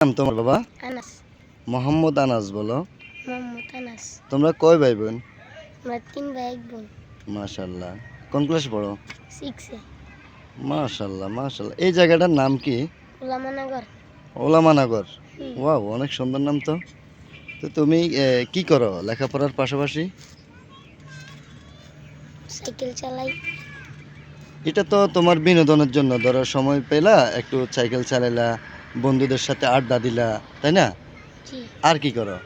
নাম তোমার বাবা? আনাস। মোহাম্মদ আনাস। বলো মোহাম্মদ আনাস। তোমরা কয় ভাই বোন? আমরা 3 ভাই 1 বোন। মাশাআল্লাহ। কোন ক্লাসে পড়ো? 6 এ। মাশাআল্লাহ মাশাআল্লাহ। এই জায়গাটার নাম কি? ওলামানগর। ওলামানগর। ওয়াও, অনেক সুন্দর নাম তো। তো তুমি কি করো লেখাপড়ার পাশাপাশি? সাইকেল চালাই। এটা তো তোমার বিনোদনের জন্য, ধরো সময় পেলা একটু সাইকেল চালাইলা, বন্ধুদের সাথে আড্ডা দিলা, তাই না? জি। আর কি করো?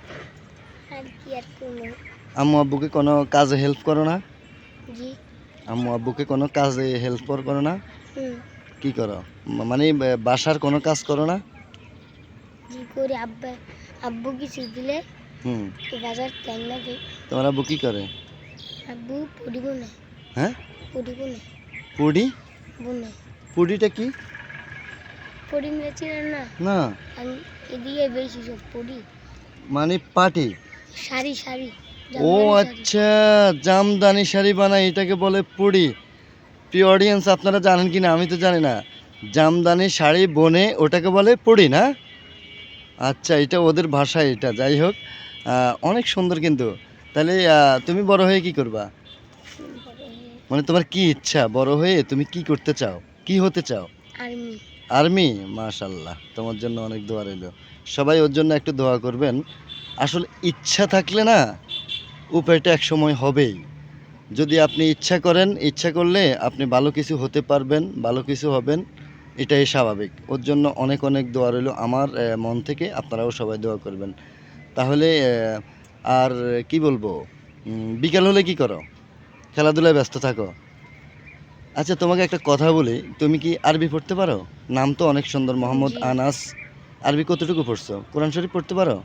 আর কি আর করব? আম্মু আব্বুকে কোনো কাজে হেল্প করো না? জি। আম্মু আব্বুকে কোনো কাজে হেল্প করো না? হুম। কি করো? মানে বাসার কোনো কাজ করো না? জি করি। আব্বু কিছু দিলে হুম। বাজার টাইম না দিই। তোমার আব্বু কি করে? আব্বু পুরি বনে। হ্যাঁ, পুরি বনে। পুডি? বনে। পুডিটা কি? পুরি মিলে চিনেন না? না। আমি এদিকে বেশি সব পুরি। মানে পাটি? শাড়ি শাড়ি। ও আচ্ছা, জামদানি শাড়ি বানায়, এটাকে বলে পুডি। প্রিয় অডিয়েন্স, আপনারা জানেন কি না আমি তো জানি না। জামদানি শাড়ি বনে ওটাকে বলে পুডি না? আচ্ছা, এটা ওদের ভাষায় এটা। যাই হোক, অনেক সুন্দর কিন্তু। তাহলে তুমি বড় হয়ে কি করবা? মানে তোমার কি ইচ্ছা, বড় হয়ে তুমি কি করতে চাও, কি হতে চাও? আর্মি। আর্মি? মাশাআল্লাহ, তোমার জন্য অনেক দোয়া রইল। সবাই ওর জন্য একটু দোয়া করবেন। আসলে ইচ্ছা থাকলে না, উপায়টা এক সময় হবেই। যদি আপনি ইচ্ছা করেন, ইচ্ছা করলে আপনি ভালো কিছু হতে পারবেন, ভালো কিছু হবেন, এটাই স্বাভাবিক। ওর জন্য অনেক অনেক দোয়া রইল আমার মন থেকে। আপনারাও সবাই দোয়া করবেন। তাহলে আর কি বলবো, বিকাল হলে কি করো? খেলাধুলায় ব্যস্ত থাকো? আচ্ছা, তোমাকে একটা কথা বলি, তুমি কি আরবি পড়তে পারো? নাম তো অনেক সুন্দর, মোহাম্মদ জি। আনাস। আরবি কতটুকু পড়ছো? কোরআন শরীফ পড়তে পারো?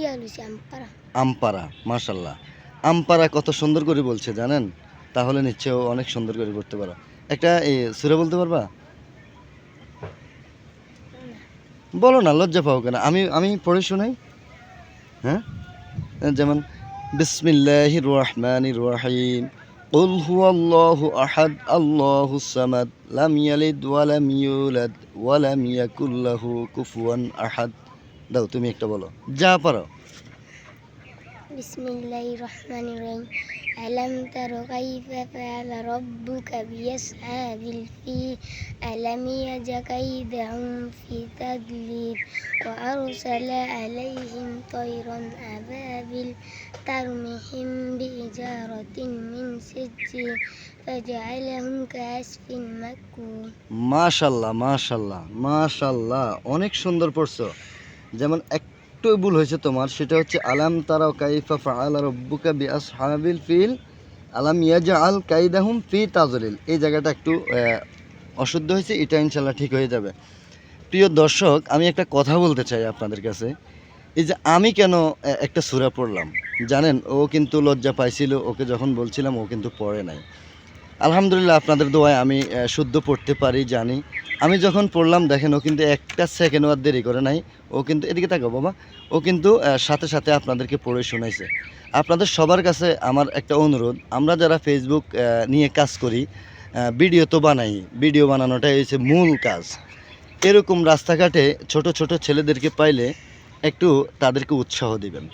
ইয়া লুছি আমপারা। আমপারা, মাশাল্লাহ। আমপারা কত সুন্দর করে বলছে জানেন? তাহলে নিশ্চয় অনেক সুন্দর করে পড়তে পারো। একটা সূরা বলতে পারবা? বলো না, লজ্জা পাও কেন? আমি আমি পড়ে শোনাই। হ্যাঁ, যেমন বিসমিল্লাহির রহমানির রহিম, قل هو الله أحد الله الصمد لم يلد ولم يولد ولم يكن له كفوا أحد। দাও তুমি একটা বলো, যা পারো। বিসমিল্লাহির রহমানির রহিম। আলাম তারা কাইফা ফাআলা রাব্বুকা বিআসহাবিল ফিল আলাম ইয়াজআল কাইদাহুম ফি তাদলিল ওয়া আরসালা আলাইহিম তায়রান আবাবিল তারমিহিম বিহিজারাতিন মিন সিজ্জিল ফাজআলাহুম কাআসফিন মাকুল। মাশাল্লাহ মাশাল্লাহ মাশাল্লাহ, অনেক সুন্দর পড়ছো। যেমন একটু ভুল হয়েছে তোমার, সেটা হচ্ছে আলাম তারা কাইফা ফাআলা রাব্বুকা বিআসহাবিল ফিল আলাম ইয়াজআল কাইদাহুম ফি তাজলিল। এই জায়গাটা একটু অশুদ্ধ হয়েছে, এটা ইনশাল্লাহ ঠিক হয়ে যাবে। প্রিয় দর্শক, আমি একটা কথা বলতে চাই আপনাদের কাছে। এই যে আমি কেন একটা সূরা পড়লাম জানেন? ও কিন্তু লজ্জা পাইছিল, ওকে যখন বলছিলাম ও কিন্তু পড়ে নাই। আলহামদুলিল্লাহ, আপনাদের দোয়ায় আমি শুদ্ধ পড়তে পারি, জানি। আমি যখন পড়লাম দেখেন, ও কিন্তু একটা সেকেন্ডও আর দেরি করে নাই। ও কিন্তু, এদিকে তাকাও বাবা, ও কিন্তু সাথে সাথে আপনাদেরকে পড়ে শোনাইছে। আপনাদের সবার কাছে আমার একটা অনুরোধ, আমরা যারা ফেসবুক নিয়ে কাজ করি, ভিডিও তো বানাই, ভিডিও বানানোটাই হচ্ছে মূল কাজ। এরকম রাস্তাঘাটে ছোট ছোট ছেলেদেরকে পাইলে একটু তাদেরকে উৎসাহ দিবেন।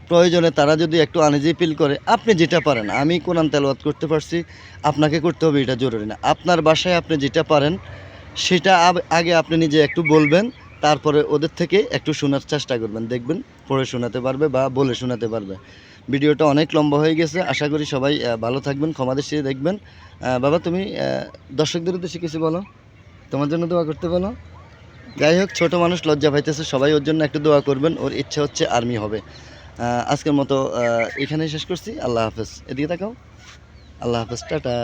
প্রয়োজনে তারা যদি একটু আনইজি ফিল করে, আপনি যেটা পারেন, আমি কোরআন তেলাওয়াত করতে পারছি, আপনাকে করতে হবে এটা জরুরি না। আপনার বাসায় আপনি যেটা পারেন সেটা আগে আপনি নিজে একটু বলবেন, তারপরে ওদের থেকে একটু শোনার চেষ্টা করবেন, দেখবেন পড়ে শোনাতে পারবে বা বলে শোনাতে পারবে। ভিডিওটা অনেক লম্বা হয়ে গেছে, আশা করি সবাই ভালো থাকবেন, ক্ষমা দৃষ্টিতে দেখবেন। বাবা, তুমি দর্শকদের উদ্দেশ্যে কিছু বলো, তোমার জন্য দোয়া করতে বলো। যাই হোক, ছোট মানুষ লজ্জা পাইতেছে, সবাই ওর জন্য একটু দোয়া করবেন, ওর ইচ্ছা হচ্ছে আর্মি হবে। আজকের মতো এখানেই শেষ করছি। আল্লাহ হাফেজ। এদিকে তাকাও। আল্লাহ হাফেজ, টাটা।